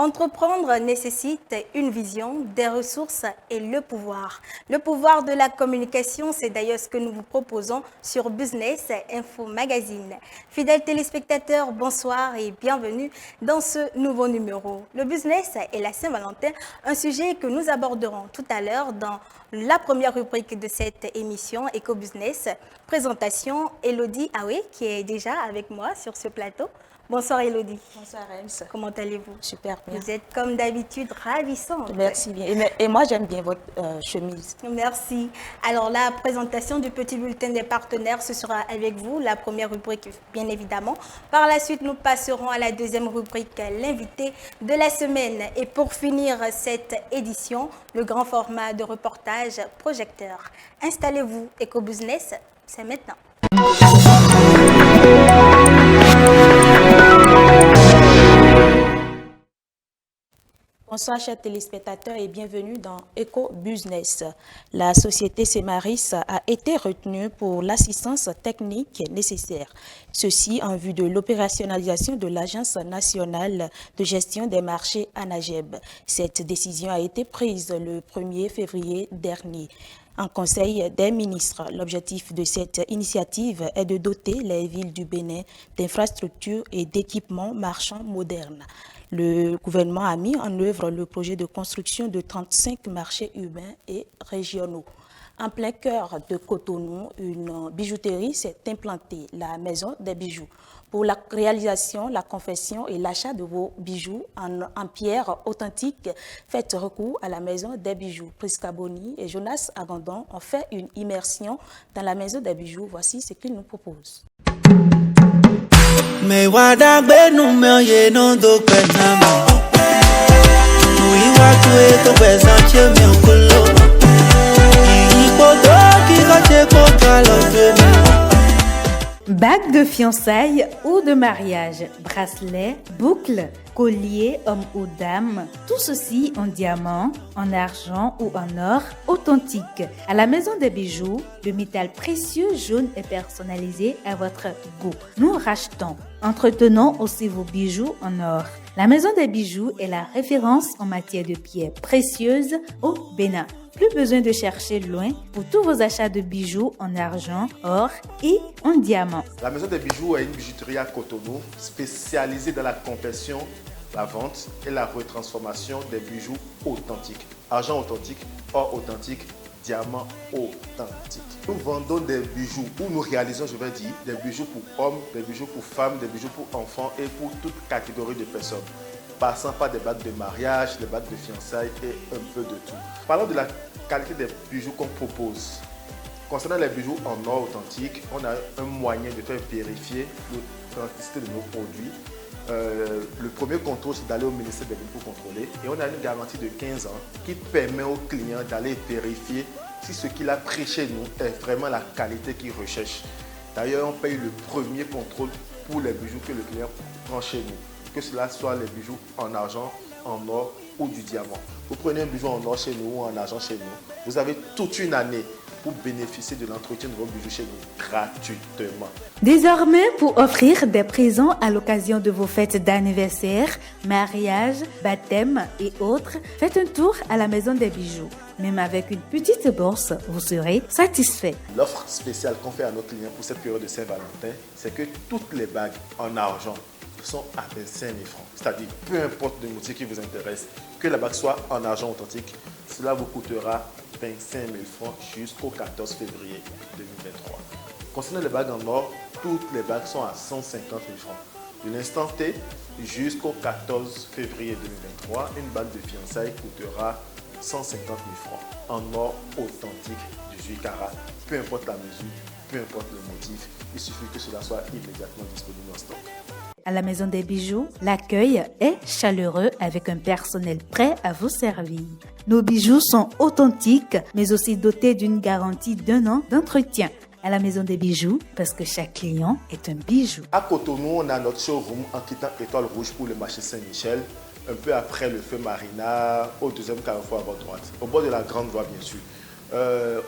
Entreprendre nécessite une vision, des ressources et le pouvoir. Le pouvoir de la communication, c'est d'ailleurs ce que nous vous proposons sur Business Info Magazine. Fidèles téléspectateurs, bonsoir et bienvenue dans ce nouveau numéro. Le business et la Saint-Valentin, un sujet que nous aborderons tout à l'heure dans la première rubrique de cette émission Eco-Business. Présentation, Elodie Aoué qui est déjà avec moi sur ce plateau. Bonsoir Elodie. Bonsoir Rems. Comment allez-vous? Super bien. Vous êtes comme d'habitude ravissante. Merci bien. Et moi j'aime bien votre chemise. Merci. Alors la présentation du petit bulletin des partenaires, ce sera avec vous, la première rubrique bien évidemment. Par la suite, nous passerons à la deuxième rubrique, l'invité de la semaine. Et pour finir cette édition, le grand format de reportage projecteur. Installez-vous, Eco-Business, c'est maintenant. Bonsoir chers téléspectateurs et bienvenue dans Eco-Business. La société Semaris a été retenue pour l'assistance technique nécessaire. Ceci en vue de l'opérationnalisation de l'Agence nationale de gestion des marchés ANAGEB. Cette décision a été prise le 1er février dernier. En Conseil des ministres, l'objectif de cette initiative est de doter les villes du Bénin d'infrastructures et d'équipements marchands modernes. Le gouvernement a mis en œuvre le projet de construction de 35 marchés urbains et régionaux. En plein cœur de Cotonou, une bijouterie s'est implantée, la Maison des Bijoux. Pour la réalisation, la confection et l'achat de vos bijoux en pierre authentique, faites recours à la Maison des Bijoux. Prisca Boni et Jonas Agandon ont fait une immersion dans la Maison des Bijoux. Voici ce qu'ils nous proposent. Me wadagbe nume no do penama. Mui watue to bezanche me okolo. Ipodo ki kache kokalo feme. Bague de fiançailles ou de mariage, bracelets, boucles, colliers, hommes ou dames, tout ceci en diamant, en argent ou en or authentique. À la Maison des Bijoux, le métal précieux jaune est personnalisé à votre goût. Nous rachetons. Entretenons aussi vos bijoux en or. La Maison des Bijoux est la référence en matière de pierres précieuses au Bénin. Plus besoin de chercher loin pour tous vos achats de bijoux en argent, or et en diamant. La Maison des Bijoux est une bijouterie à Cotonou spécialisée dans la confection, la vente et la retransformation des bijoux authentiques. Argent authentique, or authentique, diamant authentique. Nous vendons des bijoux où nous réalisons, je vais dire, des bijoux pour hommes, des bijoux pour femmes, des bijoux pour enfants et pour toute catégorie de personnes. Passant par des bagues de mariage, des bagues de fiançailles et un peu de tout. Parlons de la qualité des bijoux qu'on propose. Concernant les bijoux en or authentique, on a un moyen de faire vérifier l'authenticité de nos produits. Le premier contrôle, c'est d'aller au ministère des Mines pour contrôler. Et on a une garantie de 15 ans qui permet au client d'aller vérifier si ce qu'il a pris chez nous est vraiment la qualité qu'il recherche. D'ailleurs, on paye le premier contrôle pour les bijoux que le client prend chez nous. Que cela soit les bijoux en argent, en or ou du diamant. Vous prenez un bijou en or chez nous ou en argent chez nous, vous avez toute une année pour bénéficier de l'entretien de vos bijoux chez nous gratuitement. Désormais, pour offrir des présents à l'occasion de vos fêtes d'anniversaire, mariage, baptême et autres, faites un tour à la Maison des Bijoux. Même avec une petite bourse, vous serez satisfait. L'offre spéciale qu'on fait à nos clients pour cette période de Saint-Valentin, c'est que toutes les bagues en argent sont à 25 000 francs. C'est-à-dire, peu importe le motif qui vous intéresse, que la bague soit en argent authentique, cela vous coûtera 25 000 francs jusqu'au 14 février 2023. Concernant les bagues en or, toutes les bagues sont à 150 000 francs. De l'instant T jusqu'au 14 février 2023, une bague de fiançailles coûtera 150 000 francs en or authentique 18 carats. Peu importe la mesure, peu importe le motif, il suffit que cela soit immédiatement disponible en stock. À la Maison des Bijoux, l'accueil est chaleureux avec un personnel prêt à vous servir. Nos bijoux sont authentiques, mais aussi dotés d'une garantie d'1 an d'entretien. À la Maison des Bijoux, parce que chaque client est un bijou. À Cotonou, on a notre showroom en quittant Étoile Rouge pour le marché Saint-Michel, un peu après le feu Marina, au deuxième carrefour à votre droite, au bord de la Grande Voie bien sûr.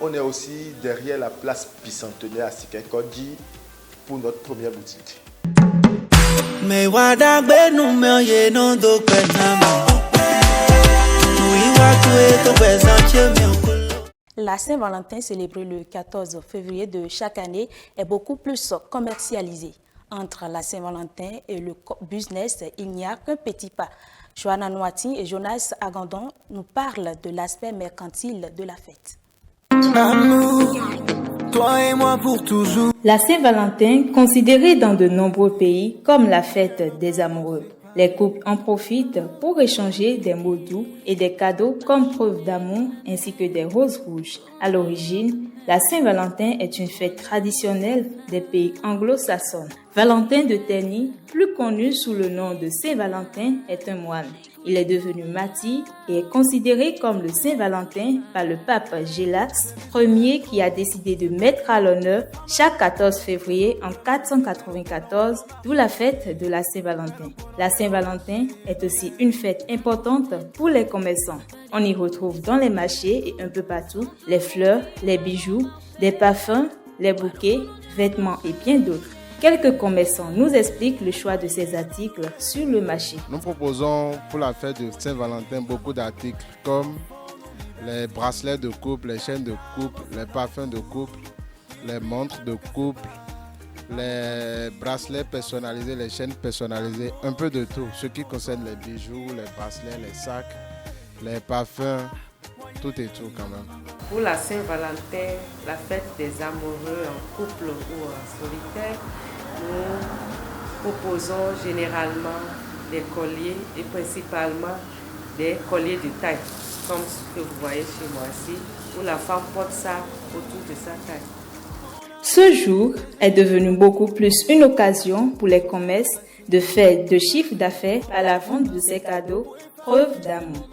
On est aussi derrière la place Bicentenaire à Sikenkodji pour notre première boutique. Me wadagbe no me ye no do kwenama. La Saint-Valentin, célébrée le 14 février de chaque année, est beaucoup plus commercialisée. Entre la Saint-Valentin et le business, il n'y a qu'un petit pas. Joanna Noati et Jonas Agandon nous parlent de l'aspect mercantile de la fête. Toi et moi pour toujours. La Saint-Valentin, considérée dans de nombreux pays comme la fête des amoureux. Les couples en profitent pour échanger des mots doux et des cadeaux comme preuve d'amour ainsi que des roses rouges. À l'origine, la Saint-Valentin est une fête traditionnelle des pays anglo-saxons. Valentin de Terni, plus connu sous le nom de Saint-Valentin, est un moine. Il est devenu martyr et est considéré comme le Saint-Valentin par le pape Gélas Ier qui a décidé de mettre à l'honneur chaque 14 février en 494, d'où la fête de la Saint-Valentin. La Saint-Valentin est aussi une fête importante pour les commerçants. On y retrouve dans les marchés et un peu partout les fleurs, les bijoux, des parfums, les bouquets, vêtements et bien d'autres. Quelques commerçants nous expliquent le choix de ces articles sur le marché. Nous proposons pour la fête de Saint-Valentin beaucoup d'articles comme les bracelets de couple, les chaînes de couple, les parfums de couple, les montres de couple, les bracelets personnalisés, les chaînes personnalisées, un peu de tout. Ce qui concerne les bijoux, les bracelets, les sacs, les parfums, tout et tout quand même. Pour la Saint-Valentin, la fête des amoureux en couple ou en solitaire, nous proposons généralement des colliers et principalement des colliers de taille, comme ce que vous voyez chez moi ici, où la femme porte ça autour de sa taille. Ce jour est devenu beaucoup plus une occasion pour les commerces de faire de chiffre d'affaires à la vente de ces cadeaux, preuve d'amour.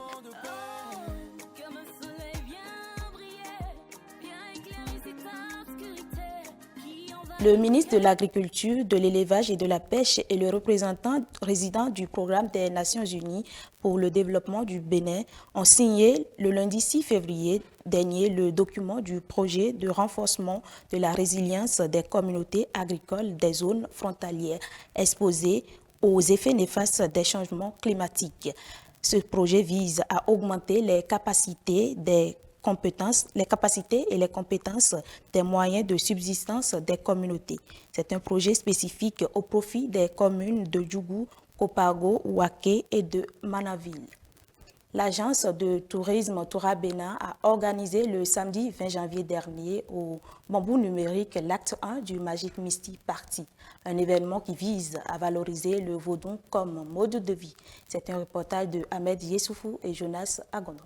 Le ministre de l'Agriculture, de l'Élevage et de la Pêche et le représentant résident du programme des Nations Unies pour le développement du Bénin ont signé le lundi 6 février dernier le document du projet de renforcement de la résilience des communautés agricoles des zones frontalières exposées aux effets néfastes des changements climatiques. Ce projet vise à augmenter les capacités et les compétences des moyens de subsistance des communautés. C'est un projet spécifique au profit des communes de Djougou, Kopago, Ouaké et de Manaville. L'agence de tourisme Toura Bénin a organisé le samedi 20 janvier dernier au Bambou numérique l'acte 1 du Magic Mystic Party, un événement qui vise à valoriser le vaudou comme mode de vie. C'est un reportage de Ahmed Yessoufou et Jonas Agondon.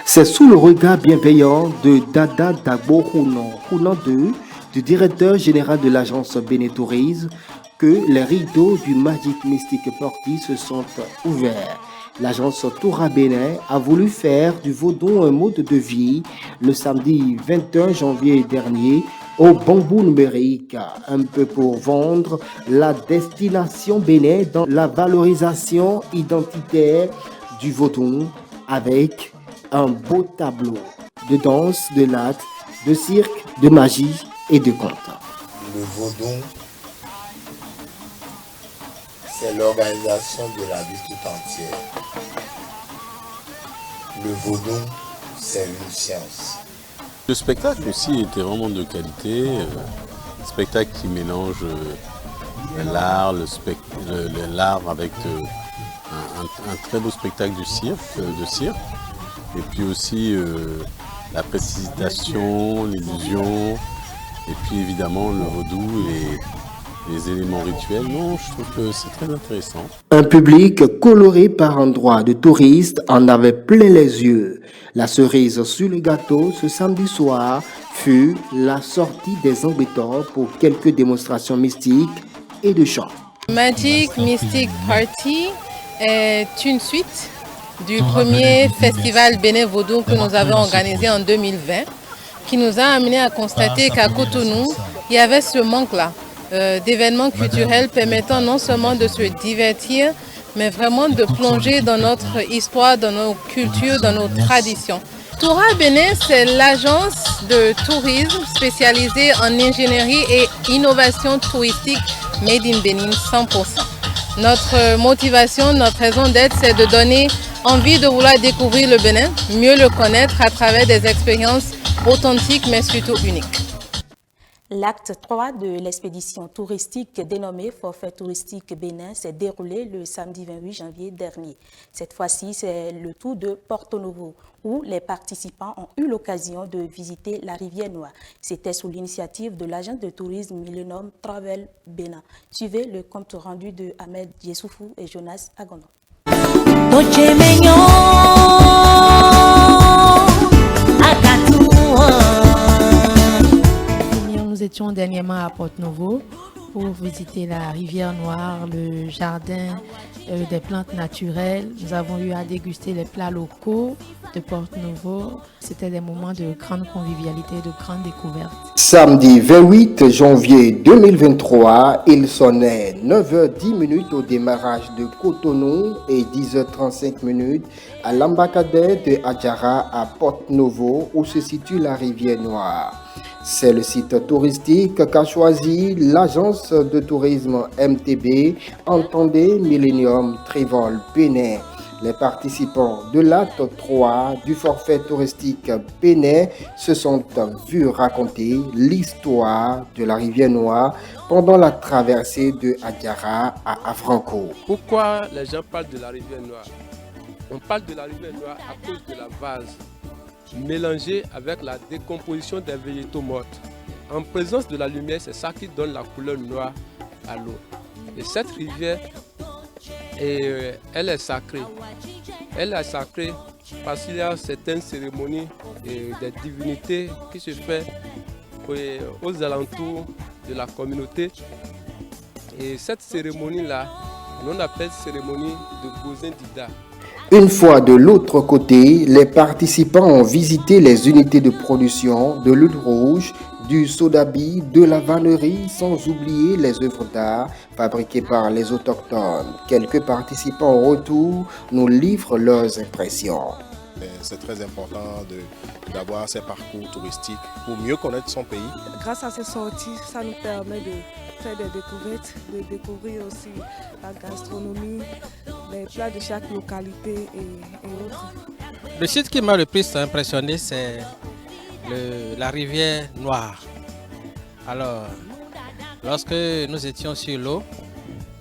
C'est sous le regard bienveillant de Dada Dagbo Hounan II, du directeur général de l'agence Bénin Tourisme, que les rideaux du Magic Mystic Party se sont ouverts. L'agence Toura Bénin a voulu faire du vaudou un mode de vie le samedi 21 janvier dernier au Bambou numérique, un peu pour vendre la destination Bénin dans la valorisation identitaire du vaudou avec un beau tableau de danse, de latte, de cirque, de magie et de conte. Le vaudou, c'est l'organisation de la vie tout entière. Le vaudou, c'est une science. Le spectacle aussi était vraiment de qualité, un spectacle qui mélange l'art, l'art avec un très beau spectacle de cirque, et puis aussi la précipitation, l'illusion, et puis évidemment le vaudou et les éléments rituels. Non, je trouve que c'est très intéressant. Un public coloré par endroits de touristes en avait plein les yeux. La cerise sur le gâteau ce samedi soir fut la sortie des embêtants pour quelques démonstrations mystiques et de chants. Magic Mystic Party est une suite du premier festival Bénin Vaudou que nous avons organisé en 2020, qui nous a amené à constater qu'à Cotonou, il y avait ce manque-là d'événements culturels permettant non seulement de se divertir, mais vraiment de plonger dans notre histoire, dans nos cultures, dans nos traditions. Toura Bénin, c'est l'agence de tourisme spécialisée en ingénierie et innovation touristique Made in Bénin 100%. Notre motivation, notre raison d'être, c'est de donner envie de vouloir découvrir le Bénin, mieux le connaître à travers des expériences authentiques mais surtout uniques. L'acte 3 de l'expédition touristique dénommée Forfait touristique Bénin s'est déroulé le samedi 28 janvier dernier. Cette fois-ci, c'est le tour de Porto Novo, où les participants ont eu l'occasion de visiter la rivière Noire. C'était sous l'initiative de l'agence de tourisme Millennium Travel Bénin. Suivez le compte rendu de Ahmed Yessoufou et Jonas Agono. Nous étions dernièrement à Porto Novo pour visiter la rivière Noire, le jardin des plantes naturelles. Nous avons eu à déguster les plats locaux de Porto Novo. C'était des moments de grande convivialité, de grande découverte. Samedi 28 janvier 2023, il sonnait 9h10 au démarrage de Cotonou et 10h35 à l'embacadère de Adjara à Porto Novo où se situe la rivière Noire. C'est le site touristique qu'a choisi l'agence de tourisme MTB, entendez Millennium Travel Bénin. Les participants de l'acte 3 du forfait touristique Bénin se sont vus raconter l'histoire de la rivière Noire pendant la traversée de Adjara à Afranco. Pourquoi les gens parlent de la rivière Noire? On parle de la rivière Noire à cause de la vase mélangée avec la décomposition des végétaux morts. En présence de la lumière, c'est ça qui donne la couleur noire à l'eau. Et cette rivière, elle est sacrée. Elle est sacrée parce qu'il y a certaines cérémonies et des divinités qui se font aux alentours de la communauté. Et cette cérémonie-là, on appelle cérémonie de Gozin Dida. Une fois de l'autre côté, les participants ont visité les unités de production de l'huile rouge, du sodabi, de la vannerie, sans oublier les œuvres d'art fabriquées par les autochtones. Quelques participants au retour nous livrent leurs impressions. C'est très important d'avoir ces parcours touristiques pour mieux connaître son pays. Grâce à ces sorties, ça nous permet de faire des découvertes, de découvrir aussi la gastronomie, les plats de chaque localité et autres. Le site qui m'a le plus impressionné, c'est la rivière Noire. Alors, lorsque nous étions sur l'eau,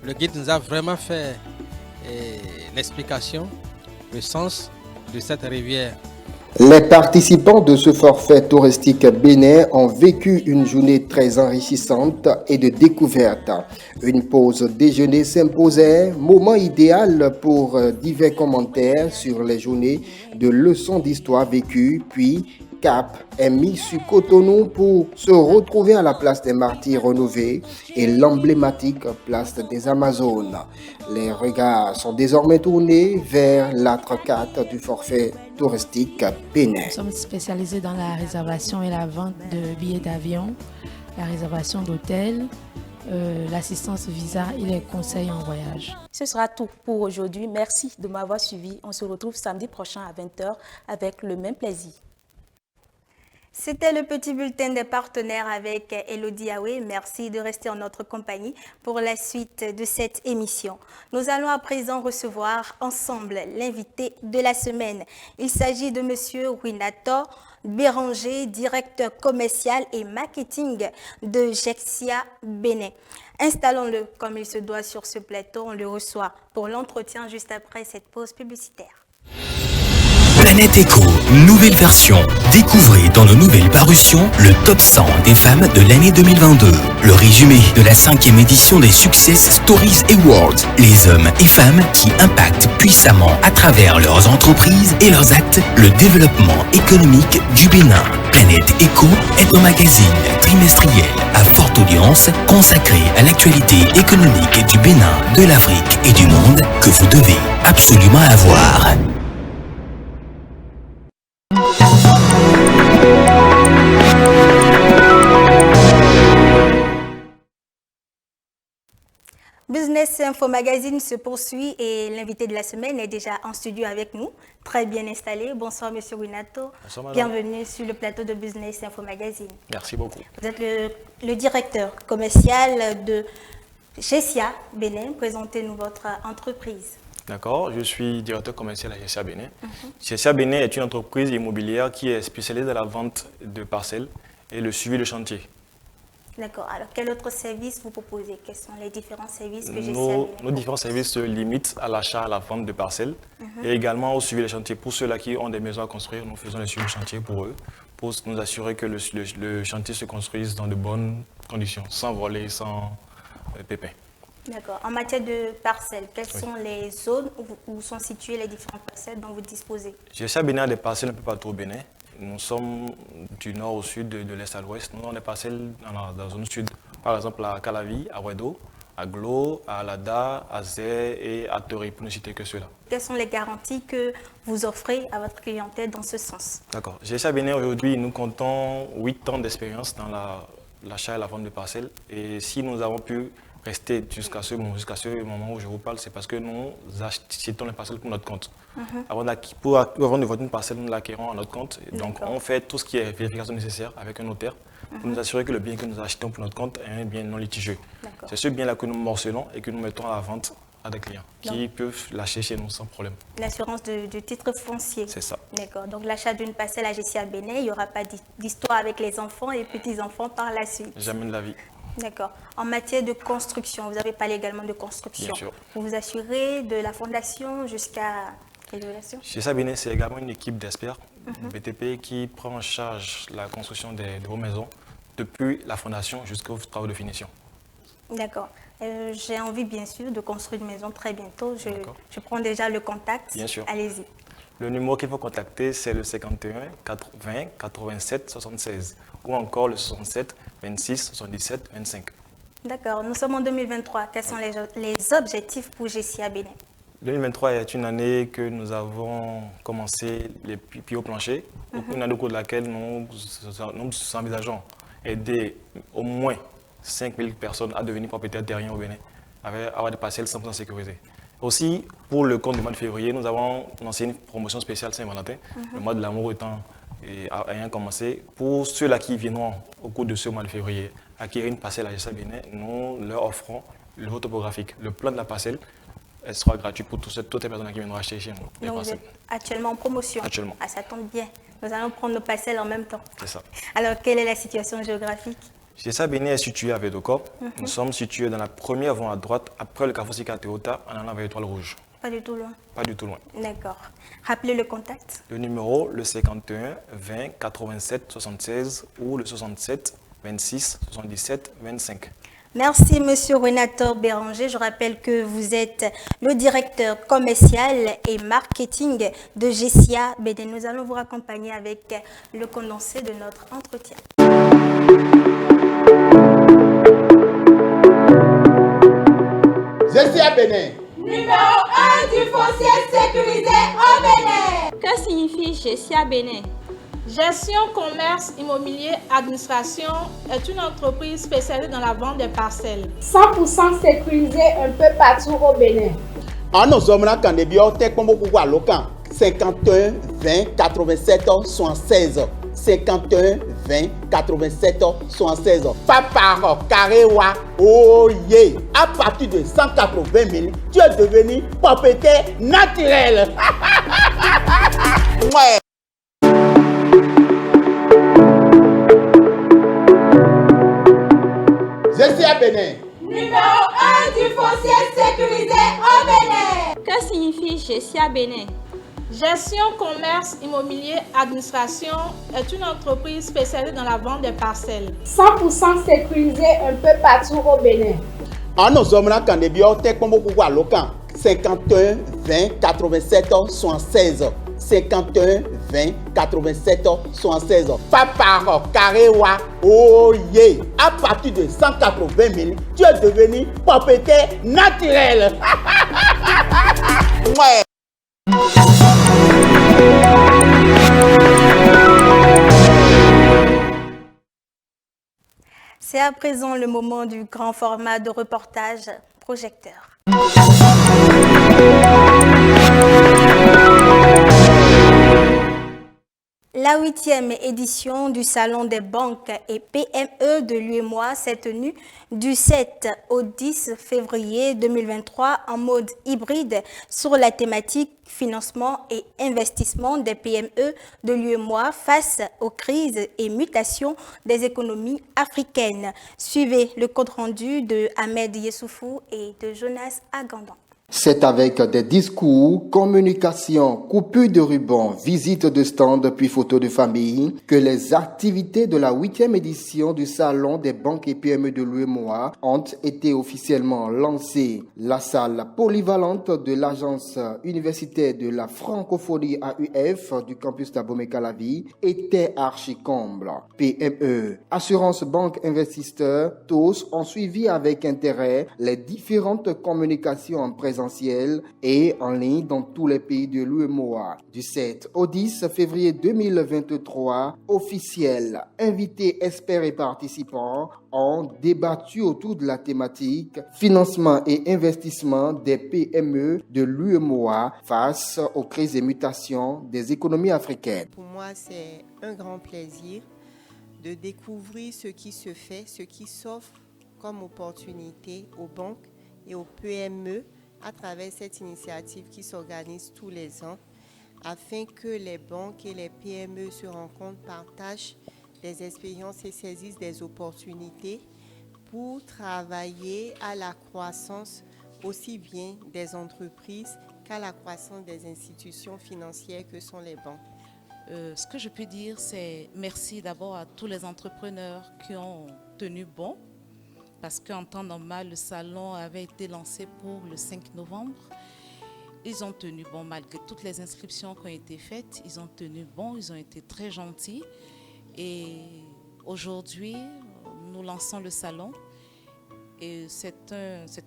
le guide nous a vraiment fait l'explication, le sens de cette rivière. Les participants de ce forfait touristique Bénin ont vécu une journée très enrichissante et de découverte. Une pause déjeuner s'imposait, moment idéal pour divers commentaires sur les journées de leçons d'histoire vécues, puis cap est mis sur Cotonou pour se retrouver à la place des Martyrs rénovée et l'emblématique place des Amazones. Les regards sont désormais tournés vers l'acte 4 du forfait touristique Bénin. Nous sommes spécialisés dans la réservation et la vente de billets d'avion, la réservation d'hôtels, l'assistance visa et les conseils en voyage. Ce sera tout pour aujourd'hui. Merci de m'avoir suivi. On se retrouve samedi prochain à 20h avec le même plaisir. C'était le petit bulletin des partenaires avec Elodie Aoué. Merci de rester en notre compagnie pour la suite de cette émission. Nous allons à présent recevoir ensemble l'invité de la semaine. Il s'agit de M. Winato Béranger, directeur commercial et marketing de Jexia Bénin. Installons-le comme il se doit sur ce plateau. On le reçoit pour l'entretien juste après cette pause publicitaire. Planète Éco, nouvelle version. Découvrez dans nos nouvelles parutions le top 100 des femmes de l'année 2022. Le résumé de la 5e édition des Success Stories Awards. Les hommes et femmes qui impactent puissamment à travers leurs entreprises et leurs actes le développement économique du Bénin. Planète Éco est un magazine trimestriel à forte audience consacré à l'actualité économique du Bénin, de l'Afrique et du monde que vous devez absolument avoir. Business Info Magazine se poursuit et l'invité de la semaine est déjà en studio avec nous, très bien installé. Bonsoir Monsieur Winato. Bonsoir madame. Bienvenue sur le plateau de Business Info Magazine. Merci beaucoup. Vous êtes le directeur commercial de Gessia Bénin. Présentez-nous votre entreprise. D'accord, je suis directeur commercial à Gessia Bénin. Gessia Bénin est une entreprise immobilière qui est spécialisée dans la vente de parcelles et le suivi de chantier. D'accord. Alors, quel autre service vous proposez? Quels sont les différents services que Gessia Nos Bénin différents services se limitent à l'achat, à la vente de parcelles et également au suivi des chantiers. Pour ceux-là qui ont des maisons à construire, nous faisons le suivi de chantier pour eux, pour nous assurer que le chantier se construise dans de bonnes conditions, sans voler, sans pépins. D'accord. En matière de parcelles, quelles sont les zones où sont situées les différentes parcelles dont vous disposez? Gessia Bénin a des parcelles un peu partout au Bénin. Nous sommes du nord au sud, de l'est à l'ouest. Nous avons des parcelles dans la zone sud, par exemple à Calavi, à Wedo, à Glo, à Alada, à Zé et à Tori, pour ne citer que ceux-là. Quelles sont les garanties que vous offrez à votre clientèle dans ce sens? D'accord. Gessia Bénin, aujourd'hui, nous comptons 8 ans d'expérience dans l'achat et la vente de parcelles. Et si nous avons pu rester jusqu'à ce moment où je vous parle, c'est parce que nous achetons les parcelles pour notre compte. Avant de vendre une parcelle, nous l'acquérons à notre compte. Et donc, on fait tout ce qui est vérification nécessaire avec un notaire pour nous assurer que le bien que nous achetons pour notre compte est un bien non litigieux. C'est ce bien-là que nous morcelons et que nous mettons à la vente à des clients qui peuvent l'acheter chez nous sans problème. L'assurance du titre foncier. C'est ça. D'accord. Donc, l'achat d'une parcelle à Gessia Bénin, il n'y aura pas d'histoire avec les enfants et petits-enfants par la suite. Jamais de la vie. D'accord. En matière de construction, vous avez parlé également de construction. Bien sûr. Vous vous assurez de la fondation jusqu'à l'élévation? Gessia Bénin, c'est également une équipe d'experts BTP qui prend en charge la construction de vos maisons depuis la fondation jusqu'aux travaux de finition. D'accord. J'ai envie, bien sûr, de construire une maison très bientôt. Je prends déjà le contact. Bien sûr. Allez-y. Le numéro qu'il faut contacter, c'est le 51 20 87 76 ou encore le 67 26 77 25. D'accord. Nous sommes en 2023. Quels sont les objectifs pour Gessia Bénin? 2023 est une année que nous avons commencé les pieds au plancher, une année au cours de laquelle nous envisageons aider au moins 5000 personnes à devenir propriétaires terriens au Bénin, avec avoir des parcelles 100% sécurisées. Aussi, pour le compte du mois de février, nous avons lancé une promotion spéciale Saint-Valentin, le mois de l'amour ayant commencé. Pour ceux-là qui viendront au cours de ce mois de février acquérir une parcelle à Gessia Bénin, nous leur offrons le niveau topographique, le plan de la parcelle. Elle sera gratuite pour toutes les personnes qui viendront acheter chez nous. Donc vous êtes actuellement en promotion? Actuellement. Ah, ça tombe bien. Nous allons prendre nos parcelles en même temps. C'est ça. Alors, quelle est la situation géographique? Gessia Bénin est situé à Vedocop. Nous sommes situés dans la première voie à droite, après le Carrefour Sika Toyota, en allant vers l'Étoile Rouge. Pas du tout loin? Pas du tout loin. D'accord. Rappelez le contact. Le numéro, le 51 20 87 76 ou le 67 26 77 25. Merci, Monsieur Renato Béranger. Je rappelle que vous êtes le directeur commercial et marketing de Gessia Bénin. Nous allons vous accompagner avec le condensé de notre entretien. Gessia Bénin. Numéro 1 du foncier sécurisé au Bénin. Que signifie Gessia Bénin? Gestion, commerce, immobilier, administration est une entreprise spécialisée dans la vente des parcelles. 100% sécurisé un peu partout au Bénin. En sommes là quand des biotech comme beaucoup à local 51 20 87 76 51 20 87 76 Papa Karewa oh yeah. À partir de 180 000 tu es devenu propriétaire naturel. Ouais. Gessia Bénin. Numéro 1 du foncier sécurisé au Bénin. Que signifie Gessia Bénin? Gestion, commerce, immobilier, administration est une entreprise spécialisée dans la vente des parcelles. 100% sécurisé un peu partout au Bénin. En sommes là quand des biotech comme beaucoup à local 51 20 87 76 51 20 87 76 Papa Karewa oh yeah. À partir de 180 000 tu es devenu propriétaire naturel. Ouais. C'est à présent le moment du grand format de reportage projecteur. La 8e édition du Salon des banques et PME de l'UEMOA s'est tenue du 7 au 10 février 2023 en mode hybride sur la thématique financement et investissement des PME de l'UEMOA face aux crises et mutations des économies africaines. Suivez le compte rendu de Ahmed Yessoufou et de Jonas Agandan. C'est avec des discours, communication, coupure de ruban, visite de stand puis photos de famille que les activités de la 8e édition du Salon des banques et PME de l'UEMOA ont été officiellement lancées. La salle polyvalente de l'agence universitaire de la francophonie AUF du campus d'Abomey-Calavi était archi-comble. PME, assurance banque investisseurs, tous ont suivi avec intérêt les différentes communications en présence et en ligne dans tous les pays de l'UEMOA. Du 7 au 10 février 2023, officiels, invités, experts et participants ont débattu autour de la thématique financement et investissement des PME de l'UEMOA face aux crises et mutations des économies africaines. Pour moi, c'est un grand plaisir de découvrir ce qui se fait, ce qui s'offre comme opportunité aux banques et aux PME à travers cette initiative qui s'organise tous les ans afin que les banques et les PME se rencontrent, partagent des expériences et saisissent des opportunités pour travailler à la croissance aussi bien des entreprises qu'à la croissance des institutions financières que sont les banques. Ce que je peux dire, c'est merci d'abord à tous les entrepreneurs qui ont tenu bon. Parce qu'en temps normal, le salon avait été lancé pour le 5 novembre. Ils ont tenu bon, malgré toutes les inscriptions qui ont été faites, ils ont tenu bon, ils ont été très gentils. Et aujourd'hui, nous lançons le salon. Et c'est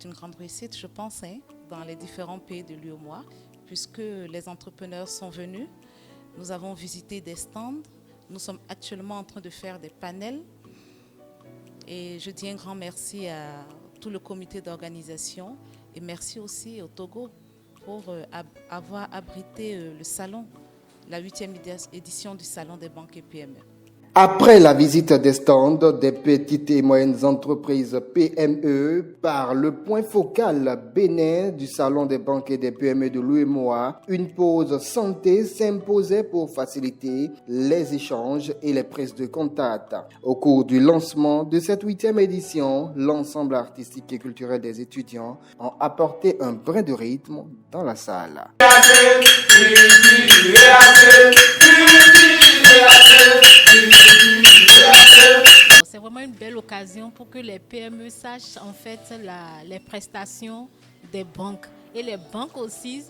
une grande réussite, je pense, dans les différents pays de l'UEMOA, puisque les entrepreneurs sont venus. Nous avons visité des stands. Nous sommes actuellement en train de faire des panels. Et je dis un grand merci à tout le comité d'organisation et merci aussi au Togo pour avoir abrité le salon, la 8e édition du Salon des banques et PME. Après la visite des stands des petites et moyennes entreprises PME par le point focal Bénin du Salon des banques et des PME de l'UEMOA, une pause santé s'imposait pour faciliter les échanges et les prises de contact. Au cours du lancement de cette 8e édition, l'ensemble artistique et culturel des étudiants ont apporté un brin de rythme dans la salle. C'est vraiment une belle occasion pour que les PME sachent en fait les prestations des banques. Et les banques aussi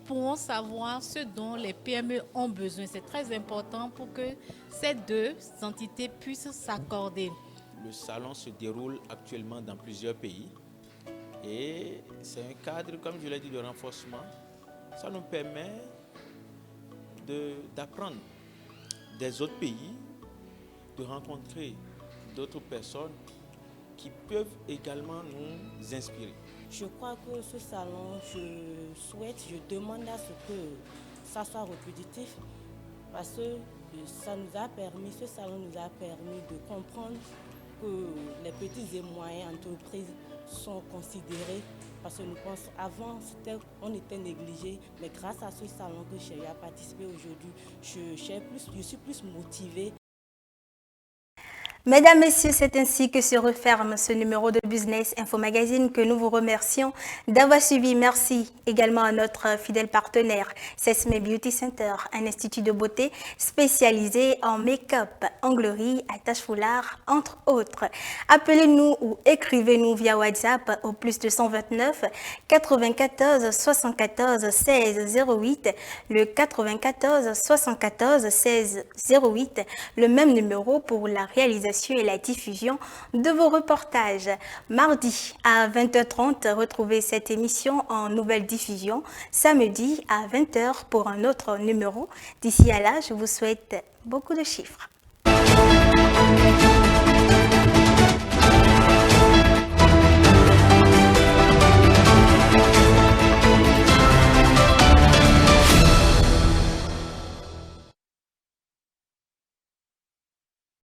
pourront savoir ce dont les PME ont besoin. C'est très important pour que ces deux entités puissent s'accorder. Le salon se déroule actuellement dans plusieurs pays et c'est un cadre, comme je l'ai dit, de renforcement. Ça nous permet d'apprendre des autres pays, de rencontrer d'autres personnes qui peuvent également nous inspirer. Je crois que ce salon, je demande à ce que ça soit répétitif parce que ce salon nous a permis de comprendre que les petites et moyennes entreprises sont considérées parce que nous pensons avant on était négligés, mais grâce à ce salon que j'ai participé aujourd'hui, je suis plus motivée. Mesdames, Messieurs, c'est ainsi que se referme ce numéro de Business Info Magazine que nous vous remercions d'avoir suivi. Merci également à notre fidèle partenaire Sesme Beauty Center, un institut de beauté spécialisé en make-up, onglerie, attache foulard, entre autres. Appelez-nous ou écrivez-nous via WhatsApp au +229 94 74 16 08, le 94 74 16 08, le même numéro pour la réalisation et la diffusion de vos reportages. Mardi à 20h30, retrouvez cette émission en nouvelle diffusion. Samedi à 20h pour un autre numéro. D'ici à là, je vous souhaite beaucoup de chiffres.